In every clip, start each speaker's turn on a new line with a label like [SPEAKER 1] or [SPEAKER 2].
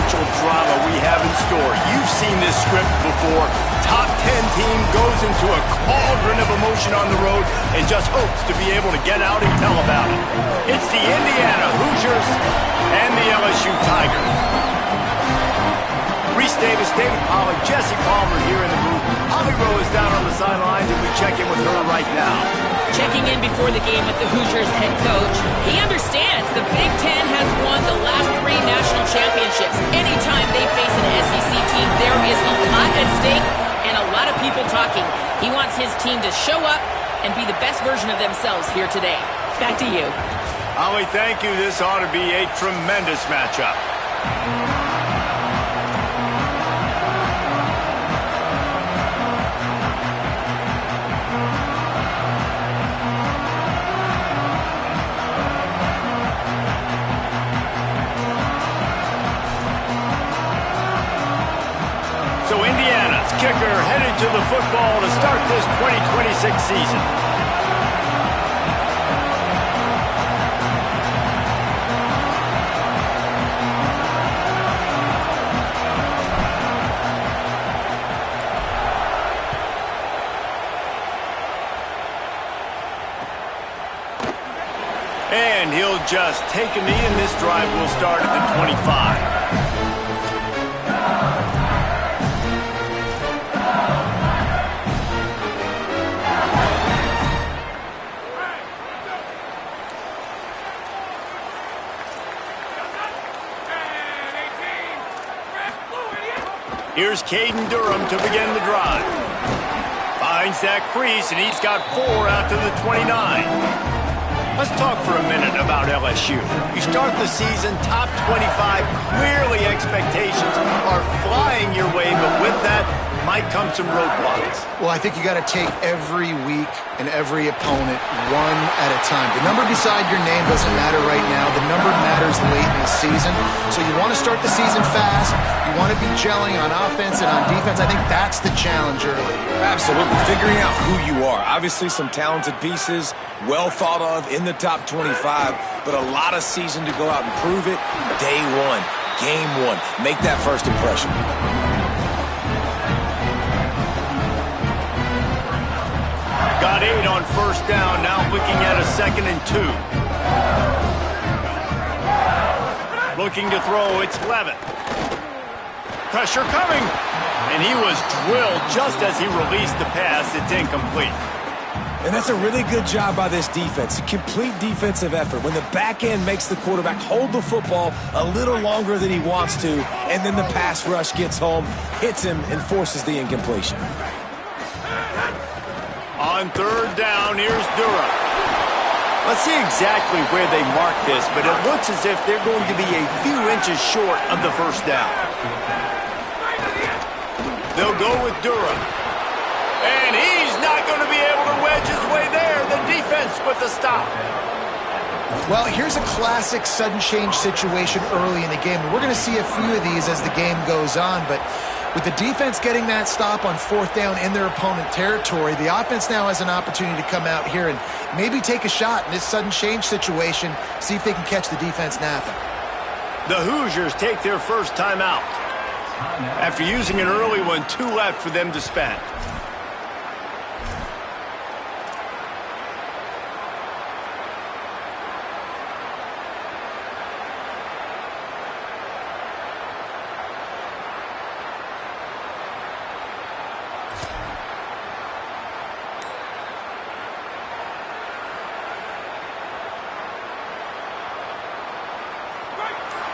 [SPEAKER 1] potential drama we have in store. You've seen this script before. Top 10 team goes into a cauldron of emotion on the road and just hopes to be able to get out and tell about it. It's the Indiana Hoosiers and the LSU Tigers. Reese Davis, David Pollack, Jesse Palmer here in the booth. Holly Rowe is down on the sidelines, and we check in with her right now.
[SPEAKER 2] Checking in before the game with the Hoosiers head coach. He understands the Big Ten has won the last 3 national championships. Anytime they face an SEC team, there is a lot at stake and a lot of people talking. He wants his team to show up and be the best version of themselves here today. Back to you.
[SPEAKER 1] Holly, thank you. This ought to be a tremendous matchup. So Indiana's kicker headed to the football to start this 2026 season. And he'll just take a knee, and this drive will start at the 25. Here's Caden Durham to begin the drive. Finds that crease, and he's got 4 out to the 29. Let's talk for a minute about LSU. You start the season top 25. Clearly expectations are flying your way, but with that might come some roadblocks.
[SPEAKER 3] Well, I think you got to take every week and every opponent one at a time. The number beside your name doesn't matter right now. The number matters late in the season. So you want to start the season fast. You want to be gelling on offense and on defense. I think that's the challenge early.
[SPEAKER 4] Absolutely. Figuring out who you are. Obviously some talented pieces, well thought of in the top 25, but a lot of season to go out and prove it. Day one, game one. Make that first impression.
[SPEAKER 1] Got 8 on first down, now looking at a 2nd and 2. Looking to throw, it's Levitt. Pressure coming, and he was drilled just as he released the pass. It's incomplete.
[SPEAKER 4] And that's a really good job by this defense. A complete defensive effort. When the back end makes the quarterback hold the football a little longer than he wants to, and then the pass rush gets home, hits him, and forces the incompletion.
[SPEAKER 1] On 3rd down, here's Durham. Let's see exactly where they mark this, but it looks as if they're going to be a few inches short of the first down. They'll go with Durham. And he's not going to be able to wedge his way there. The defense with the stop.
[SPEAKER 3] Well, here's a classic sudden change situation early in the game. We're going to see a few of these as the game goes on, but with the defense getting that stop on 4th down in their opponent territory, the offense now has an opportunity to come out here and maybe take a shot in this sudden change situation, see if they can catch the defense napping.
[SPEAKER 1] The Hoosiers take their first timeout. After using an early one, 2 left for them to spend.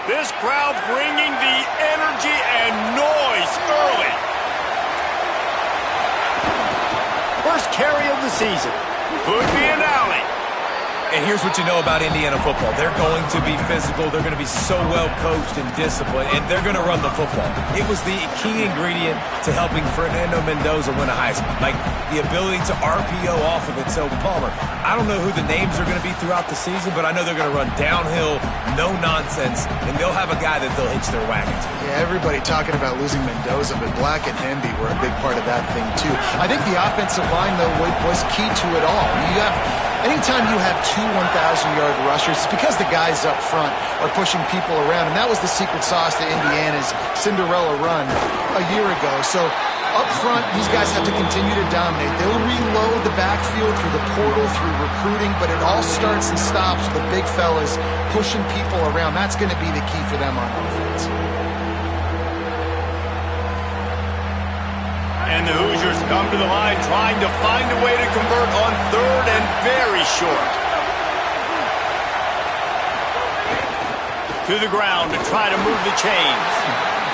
[SPEAKER 1] This crowd bringing the energy and noise early. First carry of the season. Could be an alley.
[SPEAKER 4] And here's what you know about Indiana football. They're going to be physical. They're going to be so well coached and disciplined, and they're going to run the football. It was the key ingredient to helping Fernando Mendoza win a Heisman, like the ability to RPO off of it. So, Palmer, I don't know who the names are going to be throughout the season, but I know they're going to run downhill, no nonsense, and they'll have a guy that they'll hitch their wagon to.
[SPEAKER 3] Yeah, everybody talking about losing Mendoza, but Black and Hemby were a big part of that thing, too. I think the offensive line, though, was key to it all. You have Anytime you have two 1,000-yard rushers, it's because the guys up front are pushing people around, and that was the secret sauce to Indiana's Cinderella run a year ago. So up front, these guys have to continue to dominate. They'll reload the backfield through the portal, through recruiting, but it all starts and stops with the big fellas pushing people around. That's going to be the key for them on offense.
[SPEAKER 1] And the Hoosiers come to the line trying to find a way to convert on third and very short. To the ground to try to move the chains.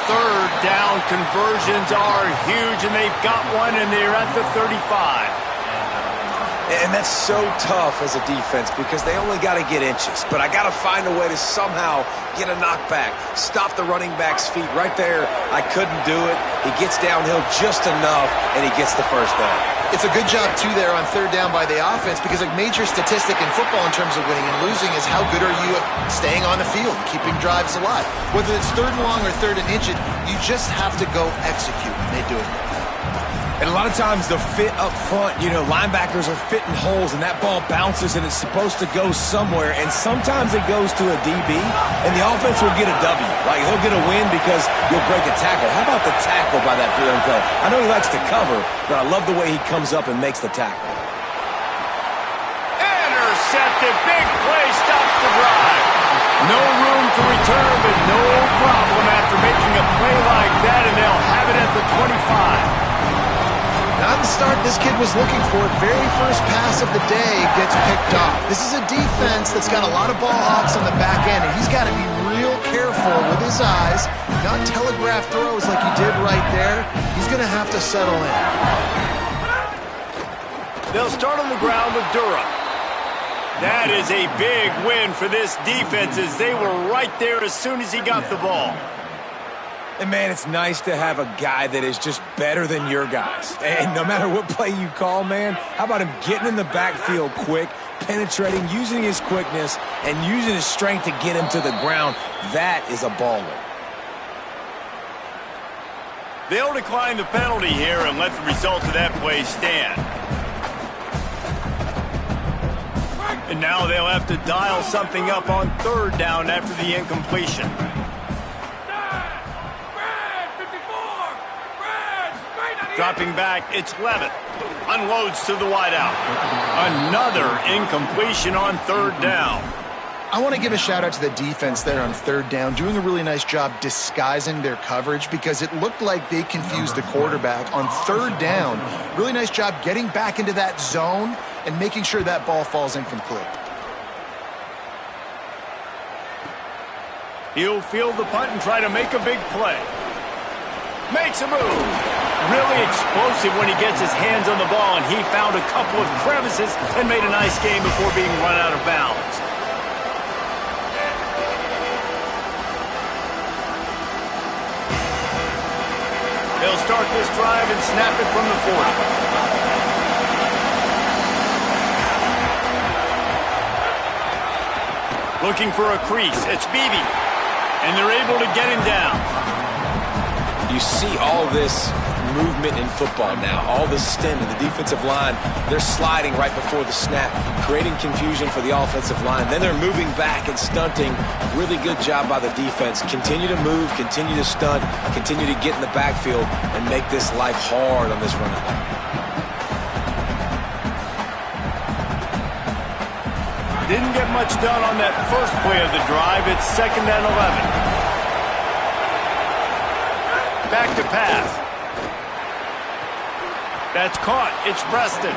[SPEAKER 1] Third down conversions are huge, and they've got one, and they're at the 35.
[SPEAKER 4] And that's so tough as a defense because they only got to get inches. But I got to find a way to somehow get a knockback, stop the running back's feet. Right there, I couldn't do it. He gets downhill just enough, and he gets the first down.
[SPEAKER 3] It's a good job, too, there on third down by the offense because a major statistic in football in terms of winning and losing is how good are you at staying on the field, keeping drives alive. Whether it's third and long or third and inches, you just have to go execute, and they do it.
[SPEAKER 4] And a lot of times the fit up front, linebackers are fitting holes and that ball bounces and it's supposed to go somewhere. And sometimes it goes to a DB and the offense will get a W. Like he'll get a win because you'll break a tackle. How about the tackle by that young fella? I know he likes to cover, but I love the way he comes up and makes the tackle.
[SPEAKER 1] Intercepted. Big play stops the drive. No room to return, but no problem after making a play like that, and they'll have it at the 25.
[SPEAKER 3] Not the start this kid was looking for. Very first pass of the day gets picked off. This is a defense that's got a lot of ball hawks on the back end, and he's got to be real careful with his eyes, not telegraph throws like he did right there. He's going to have to settle in.
[SPEAKER 1] They'll start on the ground with Durham. That is a big win for this defense as they were right there as soon as he got the ball.
[SPEAKER 4] And, man, it's nice to have a guy that is just better than your guys. And no matter what play you call, man, how about him getting in the backfield quick, penetrating, using his quickness, and using his strength to get him to the ground. That is a baller.
[SPEAKER 1] They'll decline the penalty here and let the result of that play stand. And now they'll have to dial something up on third down after the incompletion. Dropping back, it's Levitt. Unloads to the wideout. Another incompletion on third down.
[SPEAKER 3] I want to give a shout-out to the defense there on third down, doing a really nice job disguising their coverage because it looked like they confused the quarterback on third down. Really nice job getting back into that zone and making sure that ball falls incomplete.
[SPEAKER 1] He'll field the punt and try to make a big play. Makes a move. Really explosive when he gets his hands on the ball, and he found a couple of crevices and made a nice game before being run out of bounds. They'll start this drive and snap it from the 40. Looking for a crease. It's Beebe. And they're able to get him down.
[SPEAKER 4] You see all this movement in football now. All the stem in the defensive line. They're sliding right before the snap, creating confusion for the offensive line. Then they're moving back and stunting. Really good job by the defense. Continue to move, continue to stunt, continue to get in the backfield, and make this life hard on this running back.
[SPEAKER 1] Didn't get much done on that first play of the drive. It's 2nd and 11. Back to pass. That's caught. It's Preston.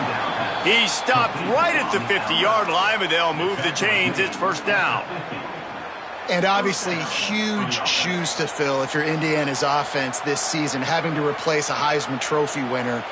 [SPEAKER 1] He stopped right at the 50-yard line, but they'll move the chains. It's first down.
[SPEAKER 3] And obviously huge shoes to fill if you're Indiana's offense this season, having to replace a Heisman Trophy winner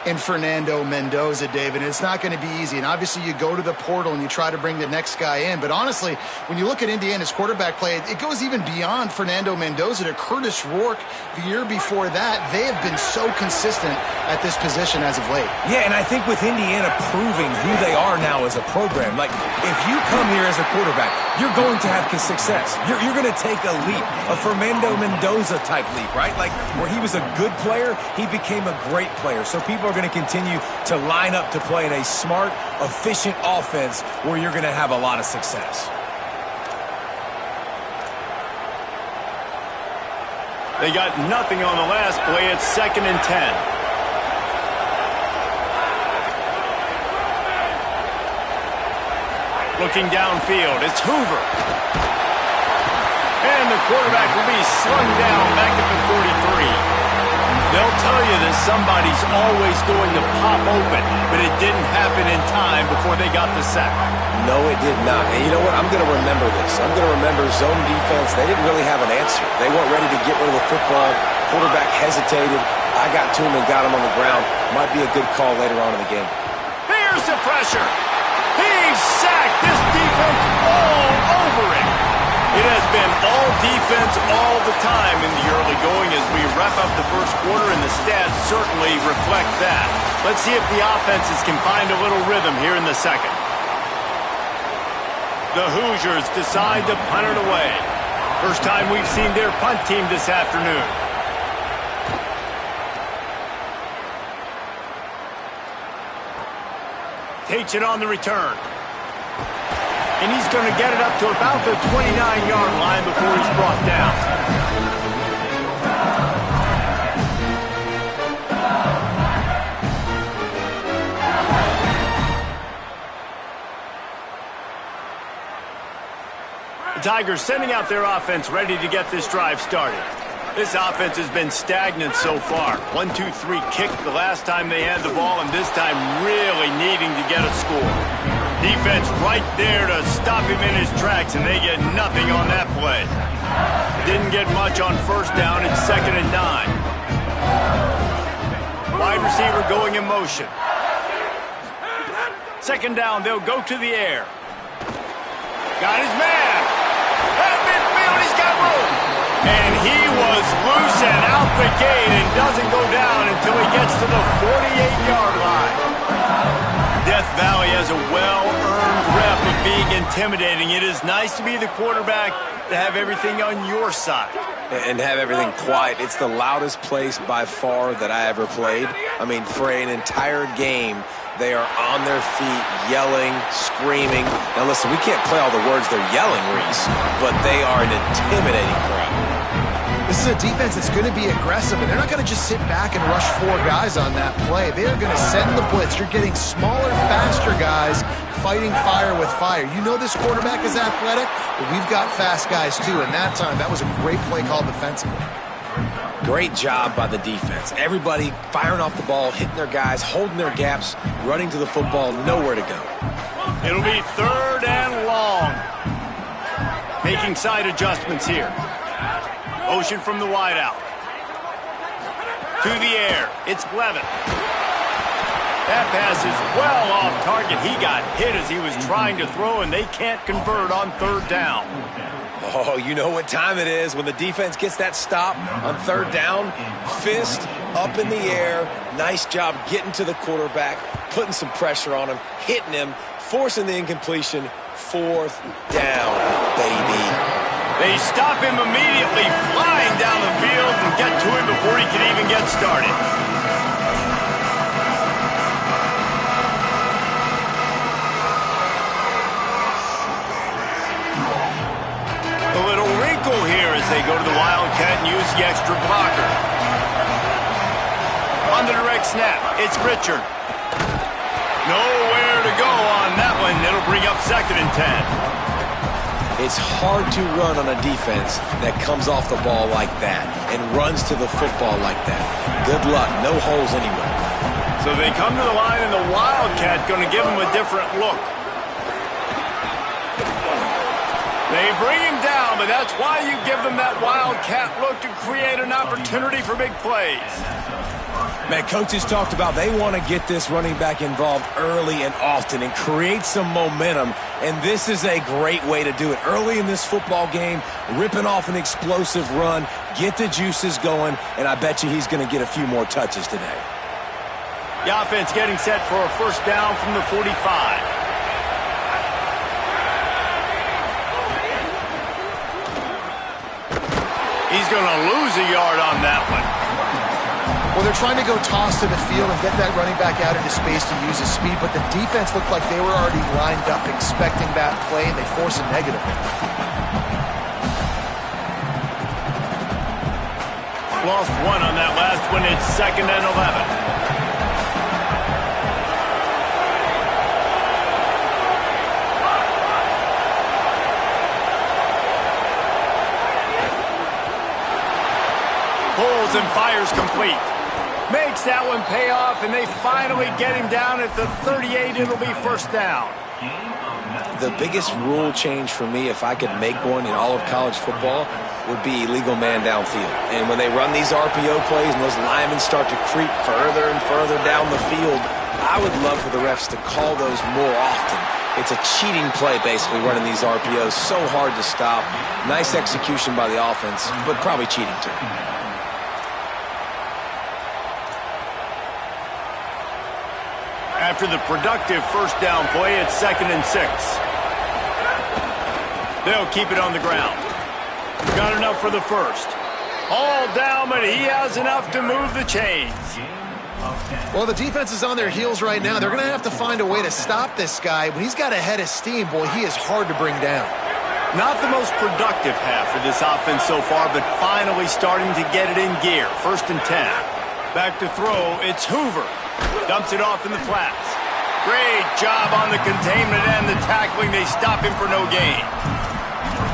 [SPEAKER 3] in Fernando Mendoza, David. And it's not going to be easy. And obviously you go to the portal and you try to bring the next guy in. But honestly, when you look at Indiana's quarterback play, it goes even beyond Fernando Mendoza to Curtis Rourke the year before that. They have been so consistent at this position as of late.
[SPEAKER 4] Yeah, and I think with Indiana proving who they are now as a program, like if you come here as a quarterback, you're going to have success. You're going to take a leap, a Fernando Mendoza type leap, right? Like where he was a good player, he became a great player. So people are are going to continue to line up to play in a smart, efficient offense where you're going to have a lot of success.
[SPEAKER 1] They got nothing on the last play. It's 2nd and 10. Looking downfield, it's Hoover. And the quarterback will be slung down back at the 43. They'll tell you that somebody's always going to pop open, but it didn't happen in time before they got the sack.
[SPEAKER 4] No, it did not. And you know what? I'm going to remember this. I'm going to remember zone defense. They didn't really have an answer. They weren't ready to get rid of the football. Quarterback hesitated. I got to him and got him on the ground. Might be a good call later on in the game.
[SPEAKER 1] Here's the pressure. He's sacked. This defense all over him. It has been all defense all the time in the early going as we wrap up the first quarter, and the stats certainly reflect that. Let's see if the offenses can find a little rhythm here in the second. The Hoosiers decide to punt it away. First time we've seen their punt team this afternoon. Takes it on the return. And he's going to get it up to about the 29-yard line before he's brought down. The Tigers sending out their offense ready to get this drive started. This offense has been stagnant so far. 1-2-3 kick the last time they had the ball, and this time really needing to get a score. Defense right there to stop him in his tracks, and they get nothing on that play. Didn't get much on first down. It's 2nd and 9. Wide receiver going in motion. 2nd down, they'll go to the air. Got his man. At midfield, he's got room. And he was loose and out the gate and doesn't go down until he gets to the 48-yard line. Death Valley has a well-earned rep of being intimidating. It is nice to be the quarterback, to have everything on your side.
[SPEAKER 4] And have everything quiet. It's the loudest place by far that I ever played. I mean, for an entire game, they are on their feet, yelling, screaming. Now listen, we can't play all the words they're yelling, Reese, but they are an intimidating crowd.
[SPEAKER 3] This is a defense that's going to be aggressive, and they're not going to just sit back and rush 4 guys on that play. They are going to send the blitz. You're getting smaller, faster guys fighting fire with fire. You know this quarterback is athletic, but we've got fast guys too, and that time, that was a great play call defensively.
[SPEAKER 4] Great job by the defense. Everybody firing off the ball, hitting their guys, holding their gaps, running to the football, nowhere to go.
[SPEAKER 1] It'll be 3rd and long. Making side adjustments here. Motion from the wideout. To the air. It's Levin. That pass is well off target. He got hit as he was trying to throw, and they can't convert on 3rd down.
[SPEAKER 4] Oh, you know what time it is when the defense gets that stop on 3rd down. Fist up in the air. Nice job getting to the quarterback, putting some pressure on him, hitting him, forcing the incompletion. 4th down, baby.
[SPEAKER 1] They stop him immediately, flying down the field and get to him before he can even get started. A little wrinkle here as they go to the Wildcat and use the extra blocker. On the direct snap, it's Richard. Nowhere to go on that one. It'll bring up 2nd and 10.
[SPEAKER 4] It's hard to run on a defense that comes off the ball like that and runs to the football like that. Good luck. No holes anywhere.
[SPEAKER 1] So they come to the line, and the Wildcat going to give them a different look. They bring him down, but that's why you give them that Wildcat look, to create an opportunity for big plays.
[SPEAKER 4] Man, coaches talked about they want to get this running back involved early and often and create some momentum, and this is a great way to do it. Early in this football game, ripping off an explosive run, get the juices going, and I bet you he's going to get a few more touches today.
[SPEAKER 1] The offense getting set for a 1st down from the 45. He's going to lose a yard on that one.
[SPEAKER 3] Well, they're trying to go toss to the field and get that running back out into space to use his speed, but the defense looked like they were already lined up expecting that play, and they force a negative.
[SPEAKER 1] Lost one on that last one. It's 2nd and 11. Pulls and fires complete. Makes that one pay off, and they finally get him down at the 38. It'll be 1st down.
[SPEAKER 4] The biggest rule change for me, if I could make one in all of college football, would be illegal man downfield. And when they run these RPO plays and those linemen start to creep further and further down the field, I would love for the refs to call those more often. It's a cheating play, basically, running these RPOs. So hard to stop. Nice execution by the offense, but probably cheating too.
[SPEAKER 1] After the productive 1st down play, it's 2nd and 6. They'll keep it on the ground. Got enough for the 1st. All down, but he has enough to move the chains.
[SPEAKER 3] Well, the defense is on their heels right now. They're going to have to find a way to stop this guy. When he's got a head of steam, boy, he is hard to bring down.
[SPEAKER 1] Not the most productive half for this offense so far, but finally starting to get it in gear. 1st and 10. Back to throw, it's Hoover. Dumps it off in the flats. Great job on the containment and the tackling. They stop him for no gain.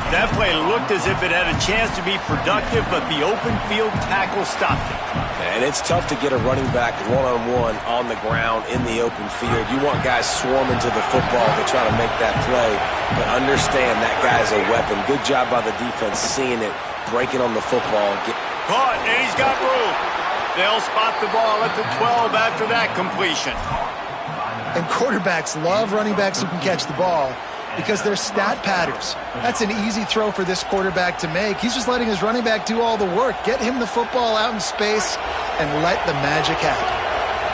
[SPEAKER 1] That play looked as if it had a chance to be productive, but the open field tackle stopped it.
[SPEAKER 4] And it's tough to get a running back one-on-one on the ground in the open field. You want guys swarming to the football to try to make that play, but understand that guy's a weapon. Good job by the defense seeing it, breaking on the football.
[SPEAKER 1] Caught, and he's got room. They'll spot the ball at the 12 after that completion.
[SPEAKER 3] And quarterbacks love running backs who can catch the ball because they're stat patters. That's an easy throw for this quarterback to make. He's just letting his running back do all the work. Get him the football out in space and let the magic happen.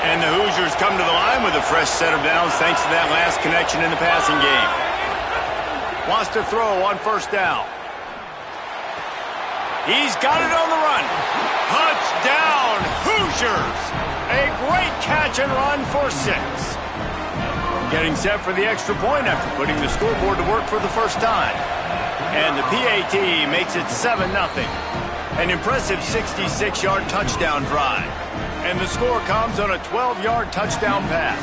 [SPEAKER 1] And the Hoosiers come to the line with a fresh set of downs thanks to that last connection in the passing game. Wants to throw on 1st down. He's got it on the run. Touchdown, Hoosiers! A great catch and run for 6. Getting set for the extra point after putting the scoreboard to work for the 1st time. And the PAT makes it 7-0. An impressive 66-yard touchdown drive. And the score comes on a 12-yard touchdown pass.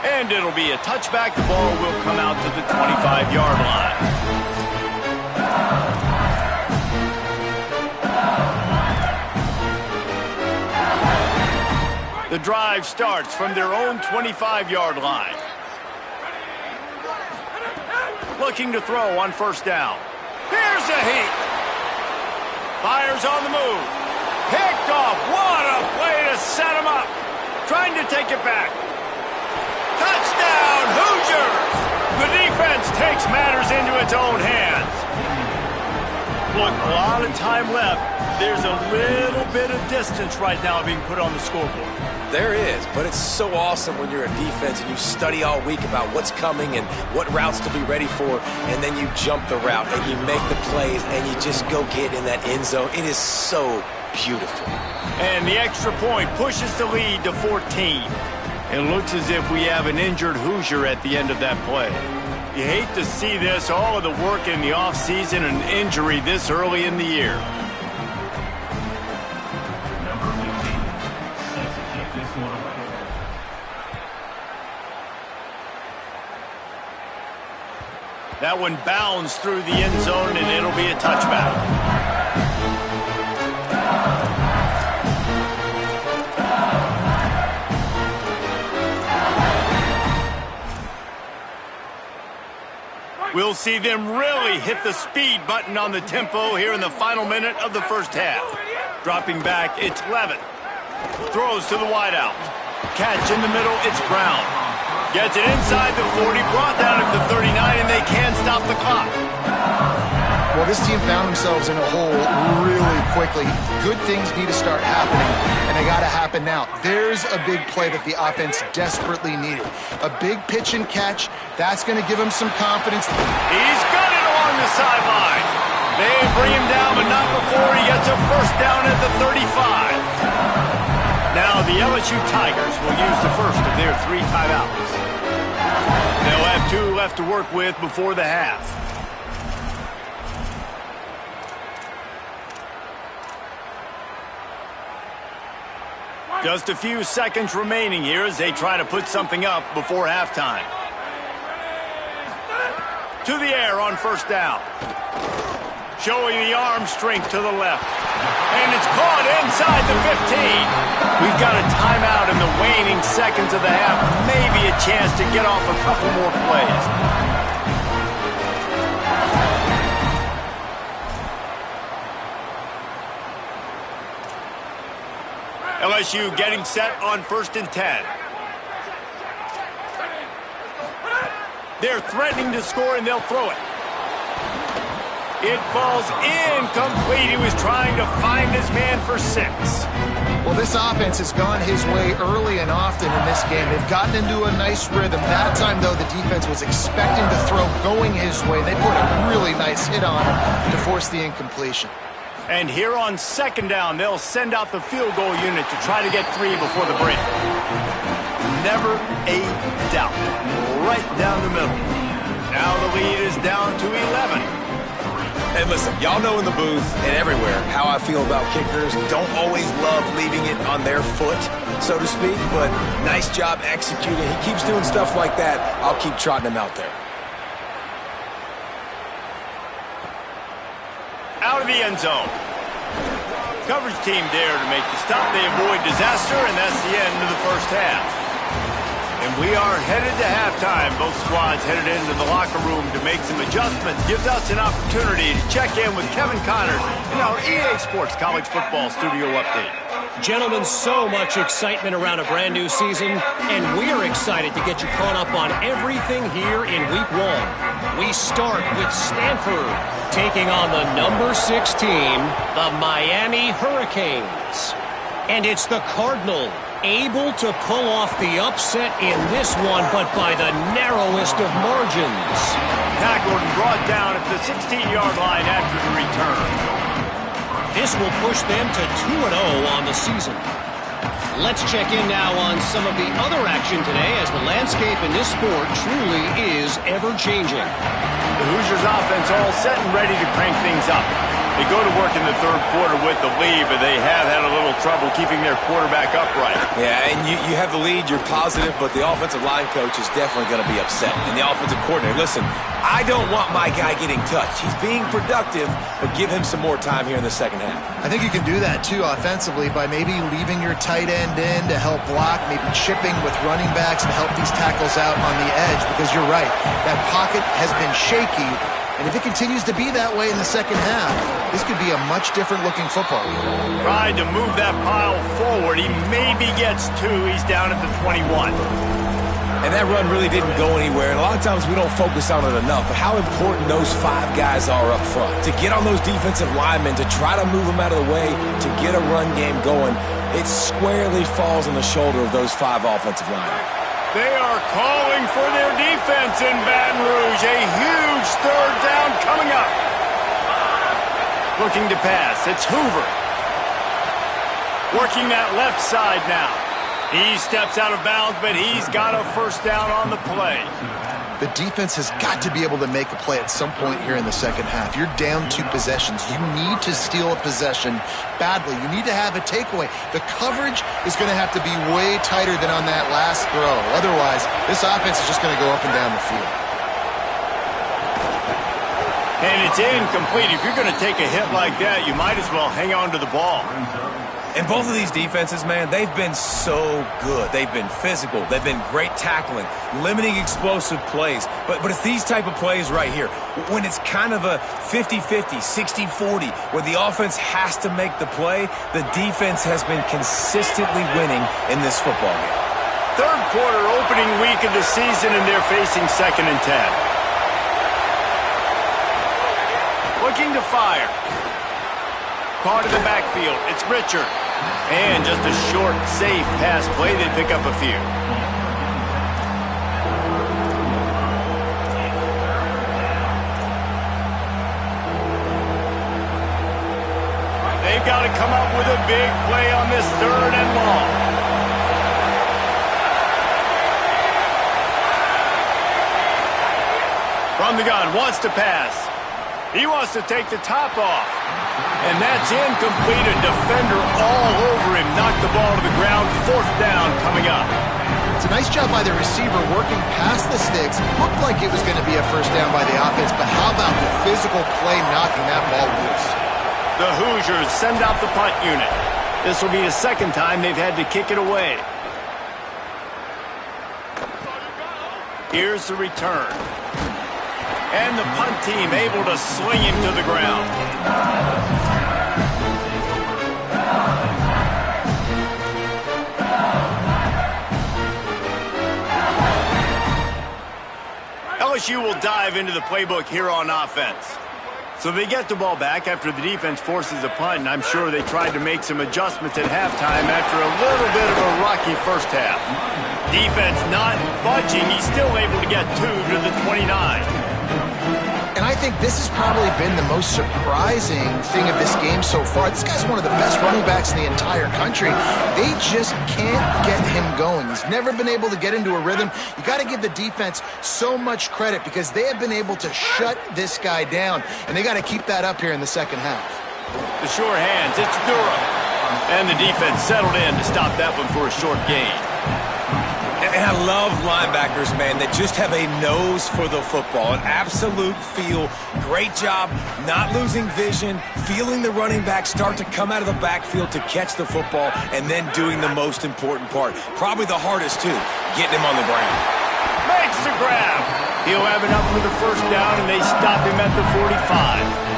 [SPEAKER 1] And it'll be a touchback. The ball will come out to the 25-yard line. The drive starts from their own 25-yard line. Looking to throw on 1st down. Here's a heat. Fires on the move. Picked off. What a play to set him up. Trying to take it back. Touchdown, Hoosiers! The defense takes matters into its own hands. Look, a lot of time left. There's a little bit of distance right now being put on the scoreboard.
[SPEAKER 4] There is, but it's so awesome when you're a defense and you study all week about what's coming and what routes to be ready for, and then you jump the route and you make the plays and you just go get in that end zone. It is so beautiful.
[SPEAKER 1] And the extra point pushes the lead to 14. It looks as if we have an injured Hoosier at the end of that play. You hate to see this, all of the work in the offseason, and injury this early in the year. That one bounds through the end zone, and it'll be a touchback. We'll see them really hit the speed button on the tempo here in the final minute of the 1st half. Dropping back, it's Levitt. Throws to the wideout. Catch in the middle, it's Brown. Gets it inside the 40, brought down at the 39, and they can't stop the clock.
[SPEAKER 3] Well, this team found themselves in a hole really quickly. Good things need to start happening. and they got to happen now. There's a big play that the offense desperately needed. A big pitch and catch. That's going to give him some confidence.
[SPEAKER 1] He's got it along the sideline. They bring him down, but not before he gets a first down at the 35. Now the LSU Tigers will use the first of their 3 timeouts. They'll have 2 left to work with before the half. Just a few seconds remaining here as they try to put something up before halftime. To the air on first down. Showing the arm strength to the left. And it's caught inside the 15. We've got a timeout in the waning seconds of the half. Maybe a chance to get off a couple more plays. LSU getting set on 1st and 10. They're threatening to score, and they'll throw it. It falls incomplete. He was trying to find his man for 6.
[SPEAKER 3] Well, this offense has gone his way early and often in this game. They've gotten into a nice rhythm. That time, though, the defense was expecting to throw going his way. They put a really nice hit on him to force the incompletion.
[SPEAKER 1] And here on 2nd down, they'll send out the field goal unit to try to get 3 before the break. Never a doubt. Right down the middle. Now the lead is down to 11.
[SPEAKER 4] And listen, y'all know in the booth and everywhere how I feel about kickers. Don't always love leaving it on their foot, so to speak, but nice job executing. He keeps doing stuff like that. I'll keep trotting him out there.
[SPEAKER 1] Out of the end zone. Coverage team there to make the stop. They avoid disaster, and that's the end of the first half. And we are headed to halftime. Both squads headed into the locker room to make some adjustments. Gives us an opportunity to check in with Kevin Connors in our EA Sports College Football Studio Update.
[SPEAKER 5] Gentlemen, so much excitement around a brand new season, and we're excited to get you caught up on everything here in Week 1. We start with Stanford taking on the number 6 team, the Miami Hurricanes. And it's the Cardinals able to pull off the upset in this one, but by the narrowest of margins.
[SPEAKER 1] Tackled and brought down at the 16-yard line after the return.
[SPEAKER 5] This will push them to 2-0 on the season. Let's check in now on some of the other action today, as the landscape in this sport truly is ever-changing.
[SPEAKER 1] The Hoosiers offense all set and ready to crank things up. They go to work in the 3rd quarter with the lead, but they have had a little trouble keeping their quarterback upright.
[SPEAKER 4] Yeah, and you have the lead, you're positive, but the offensive line coach is definitely going to be upset. And the offensive coordinator, listen, I don't want my guy getting touched. He's being productive, but give him some more time here in the second half.
[SPEAKER 3] I think you can do that, too, offensively, by maybe leaving your tight end in to help block, maybe chipping with running backs to help these tackles out on the edge, because you're right, that pocket has been shaky. And if it continues to be that way in the second half, this could be a much different looking football.
[SPEAKER 1] Tried to move that pile forward. He maybe gets 2. He's down at the 21.
[SPEAKER 4] And that run really didn't go anywhere. And a lot of times we don't focus on it enough, but how important those 5 guys are up front. To get on those defensive linemen, to try to move them out of the way, to get a run game going, it squarely falls on the shoulder of those 5 offensive linemen.
[SPEAKER 1] They are calling for their defense in Baton Rouge. A huge 3rd down coming up. Looking to pass. It's Hoover. Working that left side now. He steps out of bounds, but he's got a first down on the play.
[SPEAKER 3] The defense has got to be able to make a play at some point here in the second half. You're down 2 possessions. You need to steal a possession badly. You need to have a takeaway. The coverage is going to have to be way tighter than on that last throw. Otherwise, this offense is just going to go up and down the field.
[SPEAKER 1] And it's incomplete. If you're going to take a hit like that, you might as well hang on to the ball.
[SPEAKER 4] And both of these defenses, man, they've been so good. They've been physical. They've been great tackling, limiting explosive plays. But it's these type of plays right here. When it's kind of a 50-50, 60-40, where the offense has to make the play, the defense has been consistently winning in this football game.
[SPEAKER 1] 3rd quarter opening week of the season, and they're facing 2nd and 10. Looking to fire. Caught in the backfield. It's Richard. And just a short, safe pass play, they pick up a few. They've got to come up with a big play on this 3rd and long. From the gun, wants to pass. He wants to take the top off. And that's incomplete. A defender all over him. Knocked the ball to the ground. 4th down coming up.
[SPEAKER 3] It's a nice job by the receiver working past the sticks. Looked like it was going to be a 1st down by the offense, but how about the physical play knocking that ball loose?
[SPEAKER 1] The Hoosiers send out the punt unit. This will be the 2nd time they've had to kick it away. Here's the return. And the punt team able to sling him to the ground. LSU will dive into the playbook here on offense. So they get the ball back after the defense forces a punt, and I'm sure they tried to make some adjustments at halftime after a little bit of a rocky first half. Defense not budging. He's still able to get 2 to the 29.
[SPEAKER 3] And I think this has probably been the most surprising thing of this game so far. This guy's one of the best running backs in the entire country. They just can't get him going. He's never been able to get into a rhythm. You got to give the defense so much credit because they have been able to shut this guy down, and they got to keep that up here in the 2nd half.
[SPEAKER 1] The sure hands, it's Durham. And the defense settled in to stop that one for a short gain.
[SPEAKER 4] And I love linebackers, man, that just have a nose for the football, an absolute feel. Great job not losing vision, feeling the running back start to come out of the backfield to catch the football, and then doing the most important part. Probably the hardest, too, getting him on the ground.
[SPEAKER 1] Makes the grab. He'll have enough for the 1st down, and they stop him at the 45.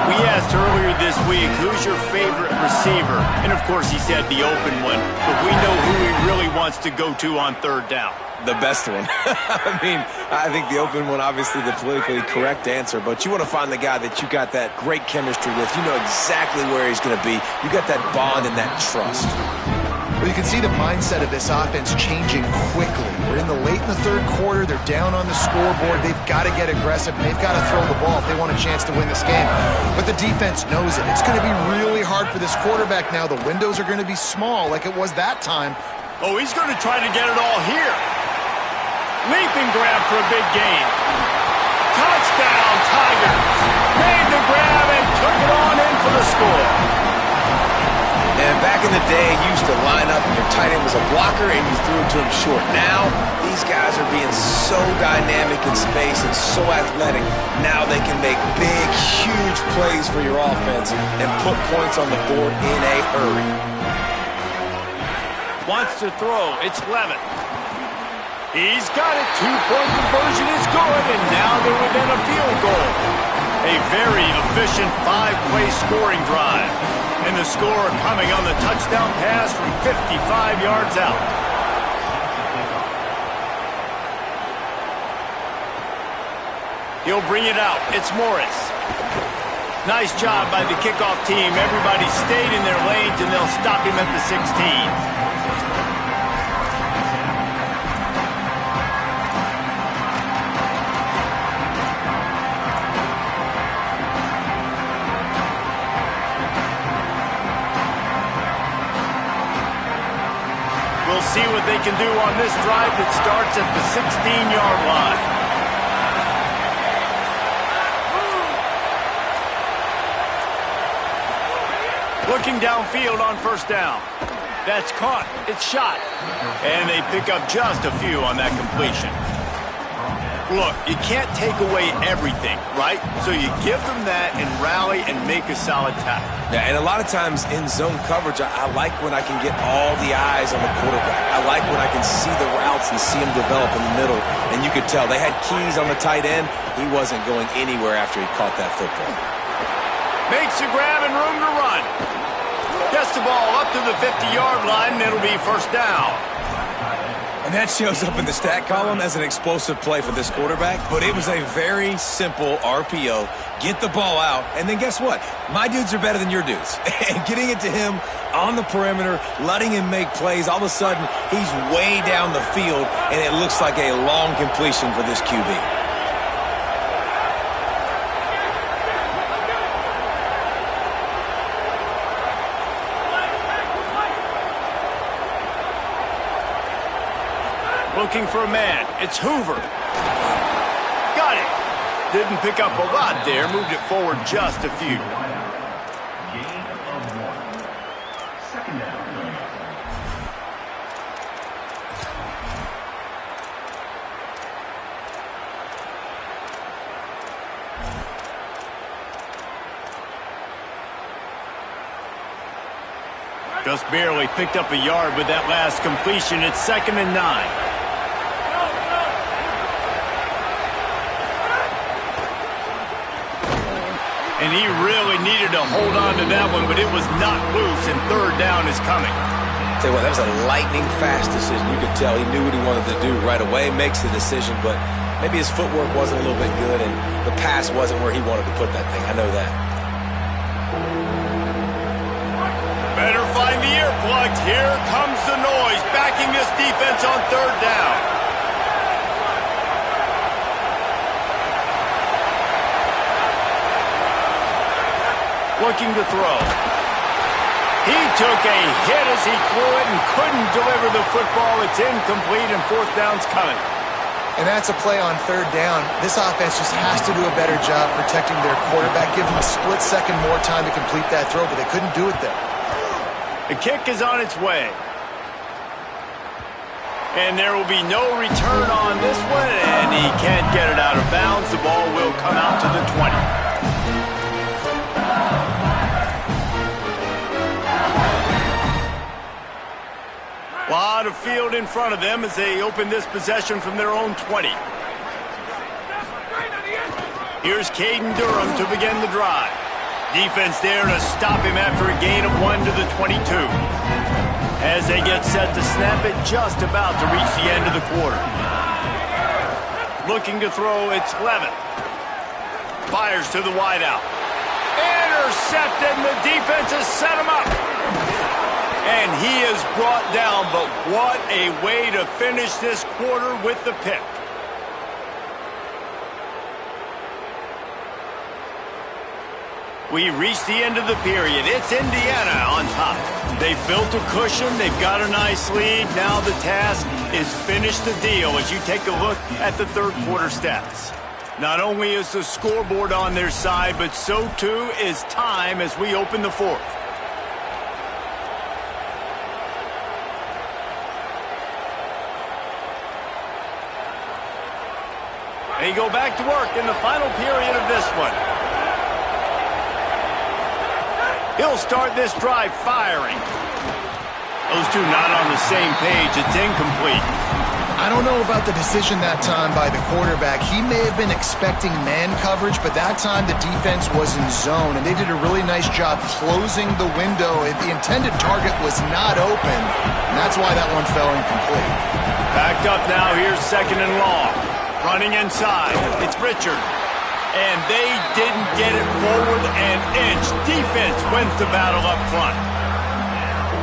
[SPEAKER 1] We asked earlier this week, who's your favorite receiver? And, of course, he said the open one. But we know who he really wants to go to on 3rd down.
[SPEAKER 4] The best one. I think the open one, obviously the politically correct answer, but you want to find the guy that you got that great chemistry with. You know exactly where he's going to be. You got that bond and that trust.
[SPEAKER 3] Well, you can see the mindset of this offense changing quickly. We're in the 3rd quarter. They're down on the scoreboard. They've got to get aggressive, and they've got to throw the ball if they want a chance to win this game. But the defense knows it. It's going to be really hard for this quarterback now. The windows are going to be small like it was that time.
[SPEAKER 1] Oh, he's going to try to get it all here. Leaping grab for a big gain. Touchdown, Tigers. Made the grab and took it on in for the score.
[SPEAKER 4] And back in the day, you used to line up and your tight end was a blocker and you threw it to him short. Now, these guys are being so dynamic in space and so athletic. Now they can make big, huge plays for your offense and put points on the board in a hurry.
[SPEAKER 1] Wants to throw. It's Levitt. He's got it. 2-point conversion is good, and now they're within a field goal. A very efficient 5-play scoring drive. And the score coming on the touchdown pass from 55 yards out. He'll bring it out. It's Morris. Nice job by the kickoff team. Everybody stayed in their lanes, and they'll stop him at the 16. We'll see what they can do on this drive that starts at the 16-yard line. Looking downfield on 1st down. That's caught. It's shot. And they pick up just a few on that completion. Look, you can't take away everything, right? So you give them that and rally and make a solid tackle.
[SPEAKER 4] Yeah, and a lot of times in zone coverage, I like when I can get all the eyes on the quarterback. I like when I can see the routes and see them develop in the middle. And you could tell they had keys on the tight end. He wasn't going anywhere after he caught that football.
[SPEAKER 1] Makes a grab and room to run. Gets the ball up to the 50-yard line, and it'll be 1st down.
[SPEAKER 4] And that shows up in the stat column as an explosive play for this quarterback, but it was a very simple RPO. Get the ball out, and then guess what? My dudes are better than your dudes. And getting it to him on the perimeter, letting him make plays. All of a sudden, he's way down the field, and it looks like a long completion for this QB.
[SPEAKER 1] Looking for a man. It's Hoover. Got it. Didn't pick up a lot there. Moved it forward just a few.
[SPEAKER 6] Gain of 1. Second down.
[SPEAKER 1] Just barely picked up a yard with that last completion. It's 2nd and 9. And he really needed to hold on to that one, but it was not loose, and 3rd down is coming.
[SPEAKER 4] Tell you what, that was a lightning-fast decision. You could tell he knew what he wanted to do right away, makes the decision, but maybe his footwork wasn't a little bit good, and the pass wasn't where he wanted to put that thing. I know that.
[SPEAKER 1] Better find the earplugs. Here comes the noise, backing this defense on 3rd down. Looking to throw. He took a hit as he threw it and couldn't deliver the football. It's incomplete, and 4th down's coming.
[SPEAKER 3] And that's a play on 3rd down. This offense just has to do a better job protecting their quarterback. Give him a split second more time to complete that throw, but they couldn't do it there.
[SPEAKER 1] The kick is on its way. And there will be no return on this one, and he can't get it out of bounds. The ball will come out to the 20. Lot of field in front of them as they open this possession from their own 20. Here's Caden Durham to begin the drive. Defense there to stop him after a gain of 1 to the 22. As they get set to snap it, just about to reach the end of the quarter. Looking to throw, it's Levitt. Fires to the wideout. Intercepted, and the defense has set him up. And he is brought down, but what a way to finish this quarter with the pick. We reached the end of the period. It's Indiana on top. They've built a cushion. They've got a nice lead. Now the task is finish the deal as you take a look at the 3rd quarter stats. Not only is the scoreboard on their side, but so too is time as we open the 4th. They go back to work in the final period of this one. He'll start this drive firing. Those two not on the same page. It's incomplete.
[SPEAKER 3] I don't know about the decision that time by the quarterback. He may have been expecting man coverage, but that time the defense was in zone, and they did a really nice job closing the window. The intended target was not open, and that's why that one fell incomplete.
[SPEAKER 1] Backed up now. Here's 2nd and long. Running inside. It's Richard. And they didn't get it forward an inch. Defense wins the battle up front.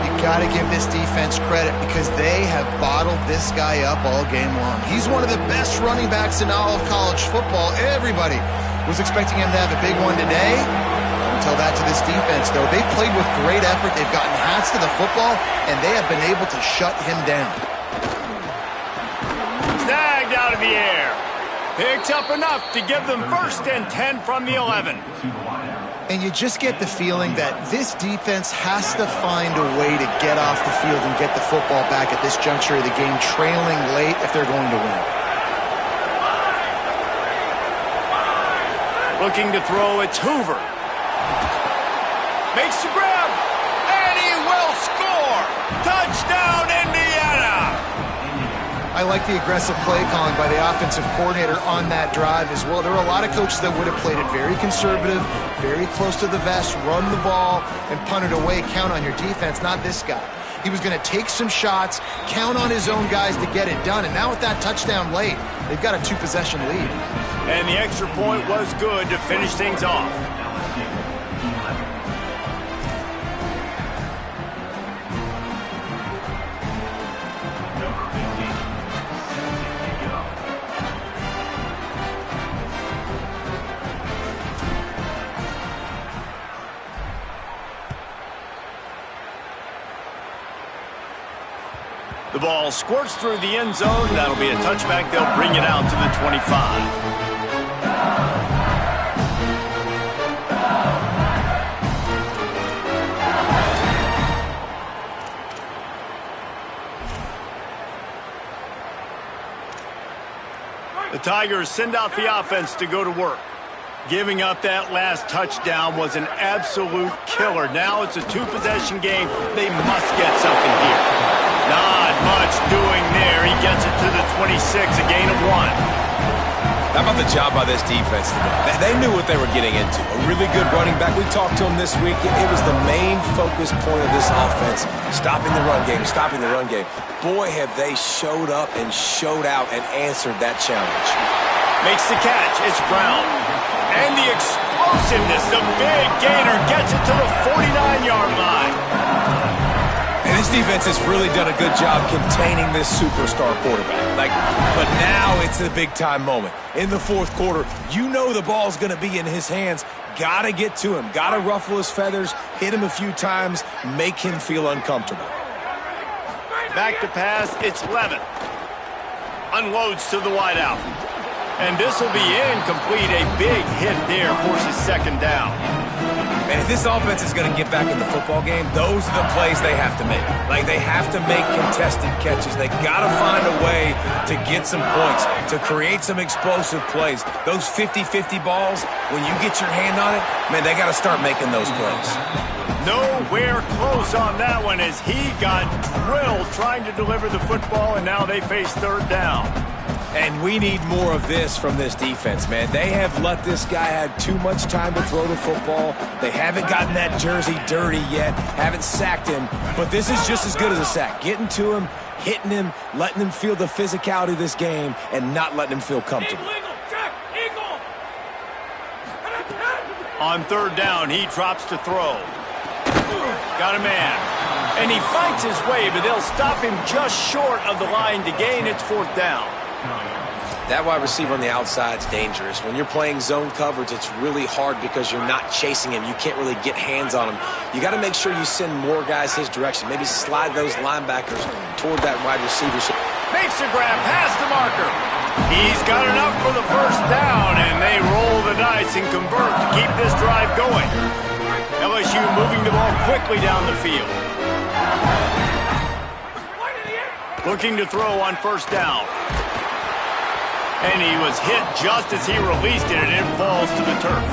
[SPEAKER 3] You got to give this defense credit because they have bottled this guy up all game long. He's one of the best running backs in all of college football. Everybody was expecting him to have a big one today. Don't tell that to this defense, though. They played with great effort. They've gotten hats to the football, and they have been able to shut him down.
[SPEAKER 1] Snagged out of the air. Picks up enough to give them 1st and 10 from the 11.
[SPEAKER 3] And you just get the feeling that this defense has to find a way to get off the field and get the football back at this juncture of the game, trailing late if they're going to win.
[SPEAKER 1] Looking to throw, it's Hoover. Makes the grab, and he will score! Touchdown, Indiana!
[SPEAKER 3] I like the aggressive play calling by the offensive coordinator on that drive as well. There were a lot of coaches that would have played it very conservative, very close to the vest, run the ball, and punt it away, count on your defense, not this guy. He was going to take some shots, count on his own guys to get it done, and now with that touchdown late, they've got a 2-possession lead.
[SPEAKER 1] And the extra point was good to finish things off. The ball squirts through the end zone. That'll be a touchback. They'll bring it out to the 25. The Tigers send out the offense to go to work. Giving up that last touchdown was an absolute killer. Now it's a two-possession game. They must get something here. Not much doing there. He gets it to the 26, a gain of 1.
[SPEAKER 4] How about the job by this defense today? They knew what they were getting into. A really good running back. We talked to him this week. It was the main focus point of this offense. Stopping the run game, stopping the run game. Boy, have they showed up and showed out and answered that challenge.
[SPEAKER 1] Makes the catch. It's Brown. And the explosiveness. The big gainer gets it to the 49-yard line.
[SPEAKER 4] And this defense has really done a good job containing this superstar quarterback. But now it's a big-time moment. In the fourth quarter, you know the ball's going to be in his hands. Got to get to him. Got to ruffle his feathers, hit him a few times, make him feel uncomfortable.
[SPEAKER 1] Back to pass, it's Levin. Unloads to the wideout. And this will be incomplete. A big hit there forces second down.
[SPEAKER 4] And if this offense is going to get back in the football game, those are the plays they have to make. They have to make contested catches. They got to find a way to get some points, to create some explosive plays. Those 50-50 balls, when you get your hand on it, man, they got to start making those plays.
[SPEAKER 1] Nowhere close on that one as he got drilled trying to deliver the football, and now they face third down.
[SPEAKER 4] And we need more of this from this defense, man. They have let this guy have too much time to throw the football. They haven't gotten that jersey dirty yet, haven't sacked him. But this is just as good as a sack. Getting to him, hitting him, letting him feel the physicality of this game, and not letting him feel comfortable.
[SPEAKER 1] On third down, he drops to throw. Got a man. And he fights his way, but they'll stop him just short of the line to gain. It's fourth down.
[SPEAKER 4] That wide receiver on the outside is dangerous. When you're playing zone coverage, it's really hard because you're not chasing him. You can't really get hands on him. You got to make sure you send more guys his direction. Maybe slide those linebackers toward that wide receiver.
[SPEAKER 1] Makes the grab past the marker. He's got enough for the first down, and they roll the dice and convert to keep this drive going. LSU moving the ball quickly down the field. Looking to throw on first down. And he was hit just as he released it, and it falls to the turf.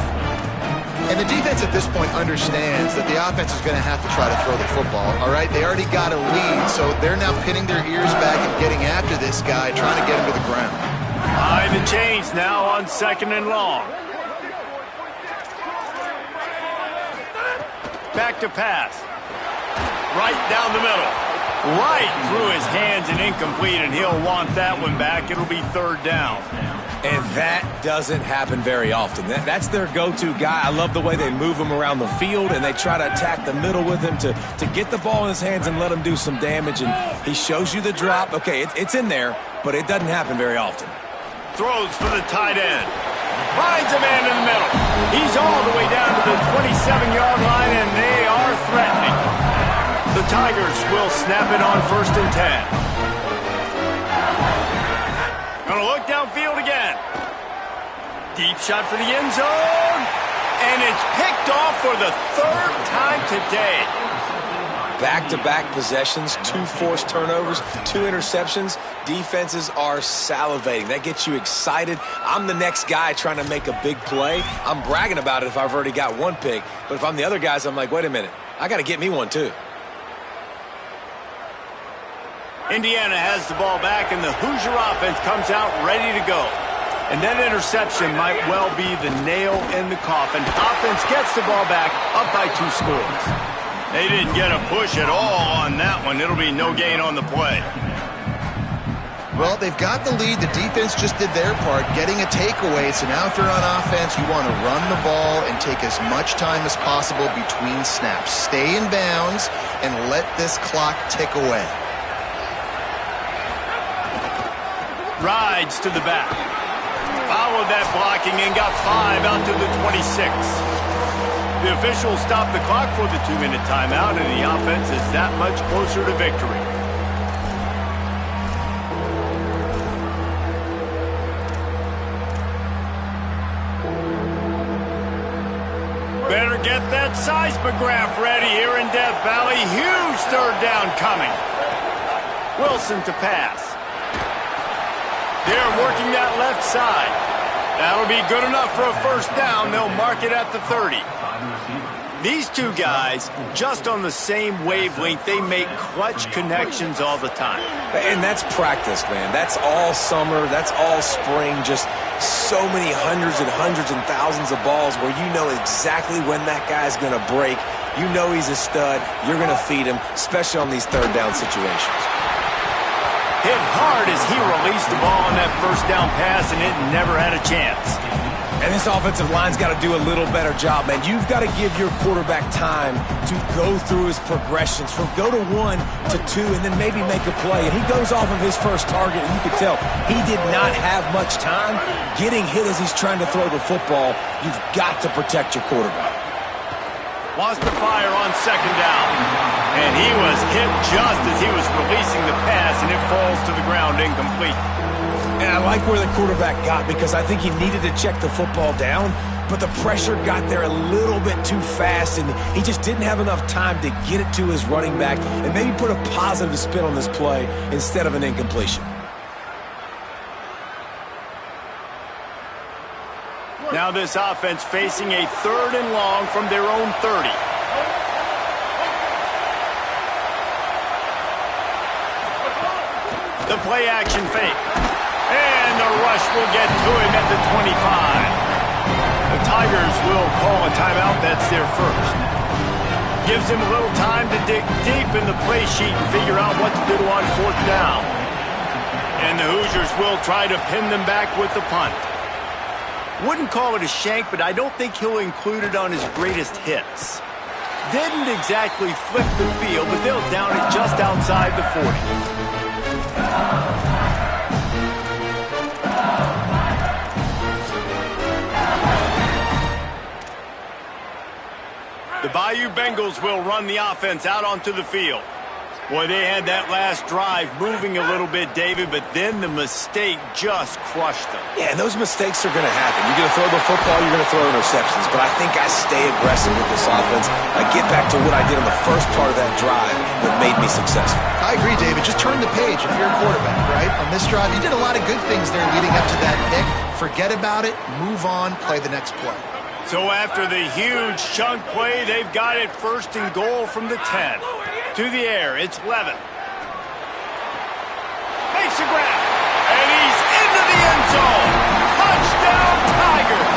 [SPEAKER 3] And the defense at this point understands that the offense is going to have to try to throw the football, all right? They already got a lead, so they're now pinning their ears back and getting after this guy, trying to get him to the ground.
[SPEAKER 1] High the chains now on second and long. Back to pass. Right down the middle. Right through his hands and incomplete, and he'll want that one back. It'll be third down.
[SPEAKER 4] And that doesn't happen very often. That's their go-to guy. I love the way they move him around the field, and they try to attack the middle with him to get the ball in his hands and let him do some damage. And he shows you the drop. Okay, it's in there, but it doesn't happen very often.
[SPEAKER 1] Throws for the tight end. Finds a man in the middle. He's all the way down to the 27-yard line, and they are threatening. The Tigers will snap it on 1st and 10. Gonna look downfield again. Deep shot for the end zone. And it's picked off for the third time today.
[SPEAKER 4] Back-to-back possessions, 2 forced turnovers, 2 interceptions. Defenses are salivating. That gets you excited. I'm the next guy trying to make a big play. I'm bragging about it if I've already got 1 pick. But if I'm the other guys, I'm like, wait a minute. I got to get me 1 too.
[SPEAKER 1] Indiana has the ball back, and the Hoosier offense comes out ready to go. And that interception might well be the nail in the coffin. Offense gets the ball back, up by 2 scores. They didn't get a push at all on that one. It'll be no gain on the play.
[SPEAKER 3] Well, they've got the lead. The defense just did their part, getting a takeaway. So now if you're on offense, you want to run the ball and take as much time as possible between snaps. Stay in bounds and let this clock tick away.
[SPEAKER 1] Rides to the back. Followed that blocking and got 5 out to the 26. The officials stopped the clock for the 2-minute timeout, and the offense is that much closer to victory. get that seismograph ready here in Death Valley. Huge third down coming. Wilson to pass. They're working that left side. That'll be good enough for a first down. They'll mark it at the 30. These two guys, just on the same wavelength, they make clutch connections all the time.
[SPEAKER 4] And that's practice, man. That's all summer. That's all spring. Just so many hundreds and thousands of balls where you know exactly when that guy's going to break. You know he's a stud. You're going to feed him, especially on these third down situations.
[SPEAKER 1] Hit hard as he released the ball on that first down pass, and it never had a chance.
[SPEAKER 4] And this offensive line's got to do a little better job, man. You've got to give your quarterback time to go through his progressions from go to 1 to 2 and then maybe make a play. And he goes off of his first target, and you can tell he did not have much time getting hit as he's trying to throw the football. You've got to protect your quarterback.
[SPEAKER 1] Wants to fire on second down. And he was hit just as he was releasing the pass, and it falls to the ground incomplete.
[SPEAKER 4] And I like where the quarterback got because I think he needed to check the football down, but the pressure got there a little bit too fast, and he just didn't have enough time to get it to his running back and maybe put a positive spin on this play instead of an incompletion.
[SPEAKER 1] Now this offense facing a third and long from their own 30. The play action fake. And the rush will get to him at the 25. The Tigers will call a timeout. That's their first. Gives him a little time to dig deep in the play sheet and figure out what to do on fourth down. And the Hoosiers will try to pin them back with the punt. Wouldn't call it a shank, but I don't think he'll include it on his greatest hits. Didn't exactly flip the field, but they'll down it just outside the 40. The Bayou Bengals will run the offense out onto the field. Boy, they had that last drive moving a little bit, David, but then the mistake just crushed them.
[SPEAKER 4] Yeah, and those mistakes are going to happen. You're going to throw the football, you're going to throw interceptions, but I think I stay aggressive with this offense. I get back to what I did on the first part of that drive that made me successful.
[SPEAKER 3] I agree, David. Just turn the page if you're a quarterback, right? On this drive, you did a lot of good things there leading up to that pick. Forget about it, move on, play the next play.
[SPEAKER 1] So after the huge chunk play, they've got it first and goal from the 10. To the air, it's Levin. Makes a grab, and he's into the end zone. Touchdown, Tigers!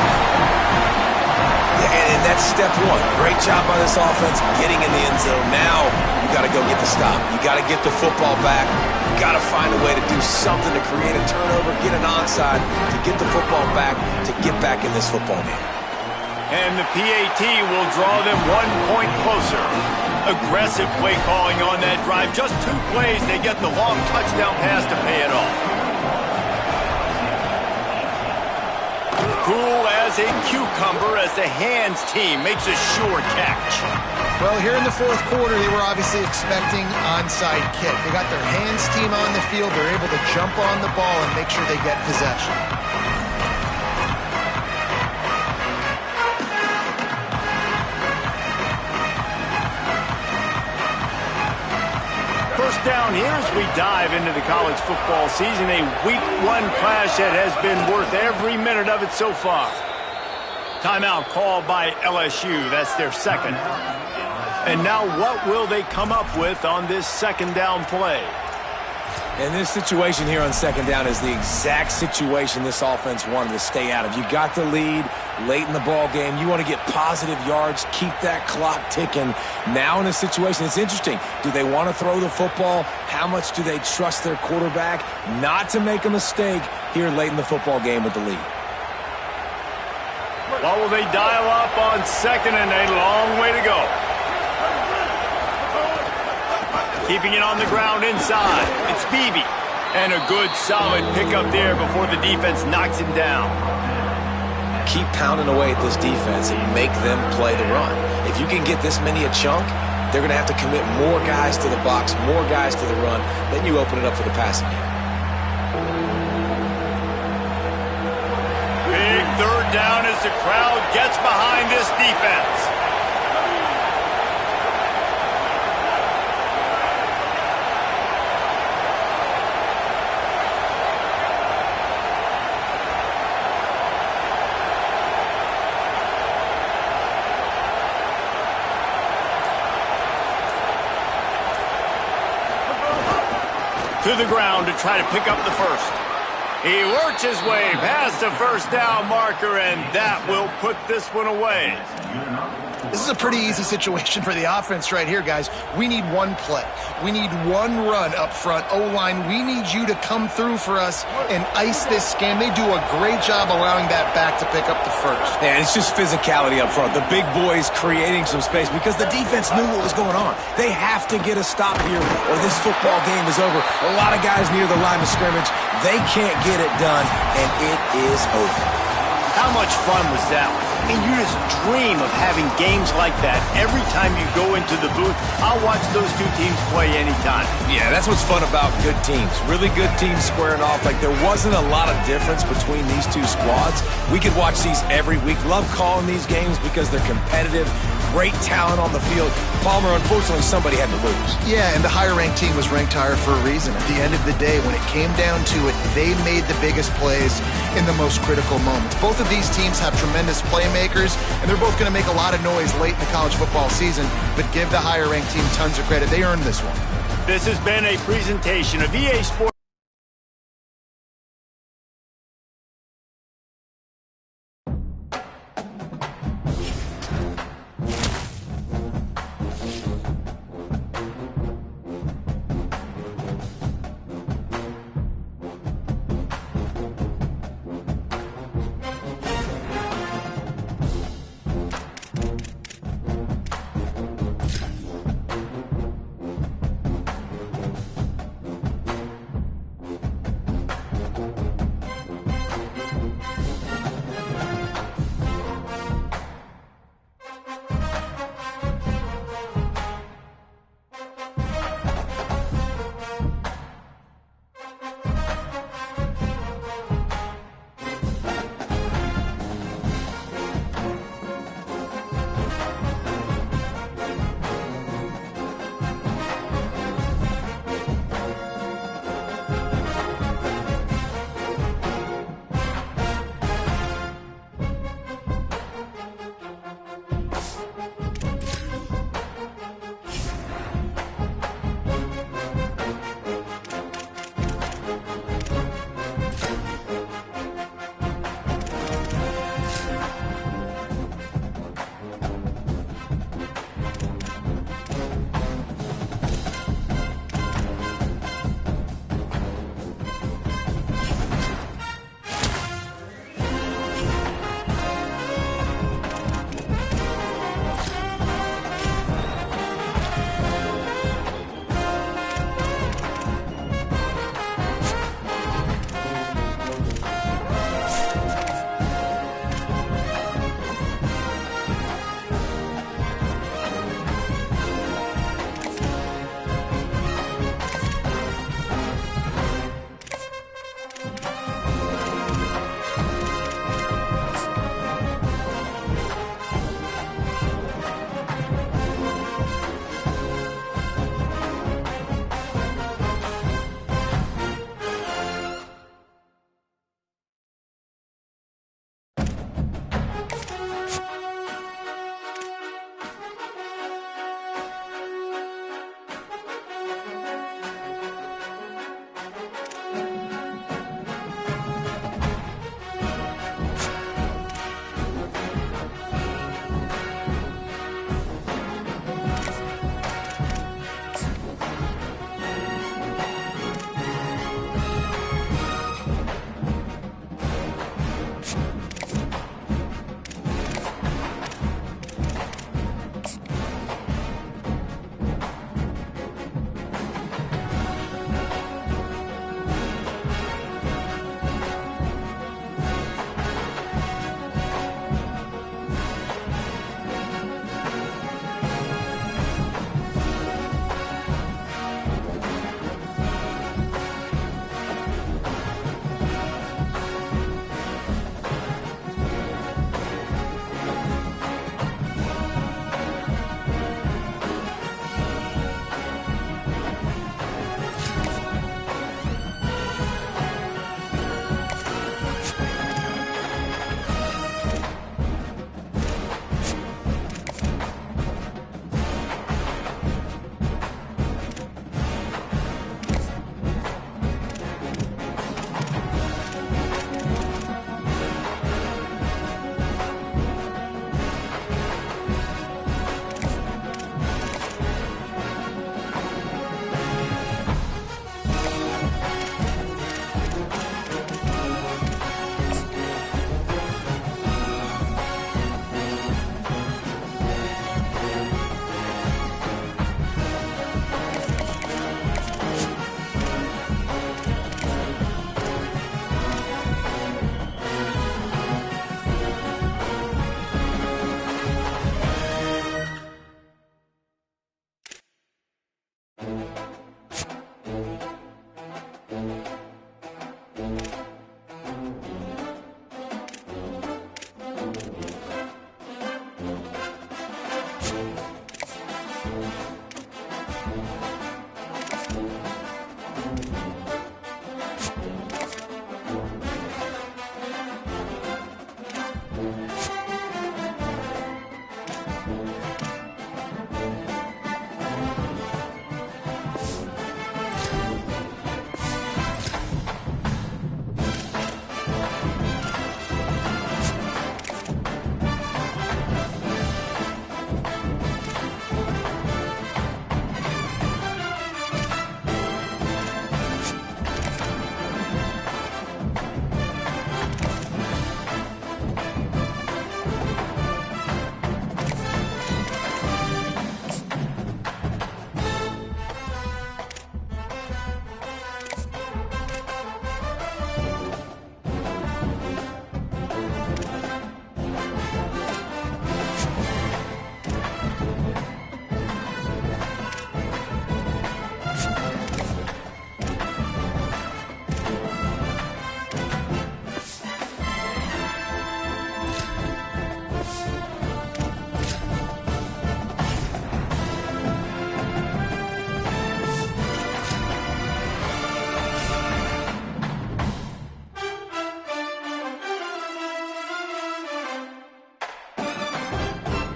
[SPEAKER 4] Yeah, and that's step one. Great job by this offense getting in the end zone. Now you got to go get the stop. You got to get the football back. You got to find a way to do something to create a turnover, get an onside, to get the football back, to get back in this football game.
[SPEAKER 1] And the PAT will draw them 1 point closer. Aggressive play calling on that drive. Just 2 plays, they get the long touchdown pass to pay it off. Cool as a cucumber as the hands team makes a sure catch.
[SPEAKER 3] Well, here in the fourth quarter, they were obviously expecting onside kick. They got their hands team on the field. They're able to jump on the ball and make sure they get possession.
[SPEAKER 1] First down here as we dive into the college football season. A week 1 clash that has been worth every minute of it so far. Timeout called by LSU. That's their second. And now what will they come up with on this second down play?
[SPEAKER 4] And this situation here on second down is the exact situation this offense wanted to stay out of. You got the lead late in the ball game. You want to get positive yards, keep that clock ticking. Now in a situation, it's interesting. Do they want to throw the football? How much do they trust their quarterback not to make a mistake here late in the football game with the lead?
[SPEAKER 1] What will they dial up on second and a long way to go? Keeping it on the ground inside. It's Beebe. And a good solid pickup there before the defense knocks him down.
[SPEAKER 4] Keep pounding away at this defense and make them play the run. If you can get this many a chunk, they're going to have to commit more guys to the box, more guys to the run. Then you open it up for the passing game.
[SPEAKER 1] Big third down as the crowd gets behind this defense. to the ground to try to pick up the first. He works his way past the first down marker, and that will put this one away.
[SPEAKER 3] This is a pretty easy situation for the offense right here, guys. We need one play. We need one run up front. O-line, we need you to come through for us and ice this game. They do a great job allowing that back to pick up the first.
[SPEAKER 4] And it's just physicality up front. The big boys creating some space because the defense knew what was going on. They have to get a stop here or this football game is over. A lot of guys near the line of scrimmage. They can't get it done, and it is over.
[SPEAKER 1] How much fun was that? I mean, you just dream of having games like that every time you go into the booth. I'll watch those two teams play anytime.
[SPEAKER 4] Yeah, that's what's fun about good teams. Really good teams squaring off. Like, there wasn't a lot of difference between these two squads. We could watch these every week. Love calling these games because they're competitive. Great talent on the field. Palmer, unfortunately, somebody had to lose.
[SPEAKER 3] Yeah, and the higher-ranked team was ranked higher for a reason. At the end of the day, when it came down to it, they made the biggest plays in the most critical moments. Both of these teams have tremendous playmakers, and they're both going to make a lot of noise late in the college football season, but give the higher-ranked team tons of credit. They earned this one.
[SPEAKER 1] This has been a presentation of EA Sports.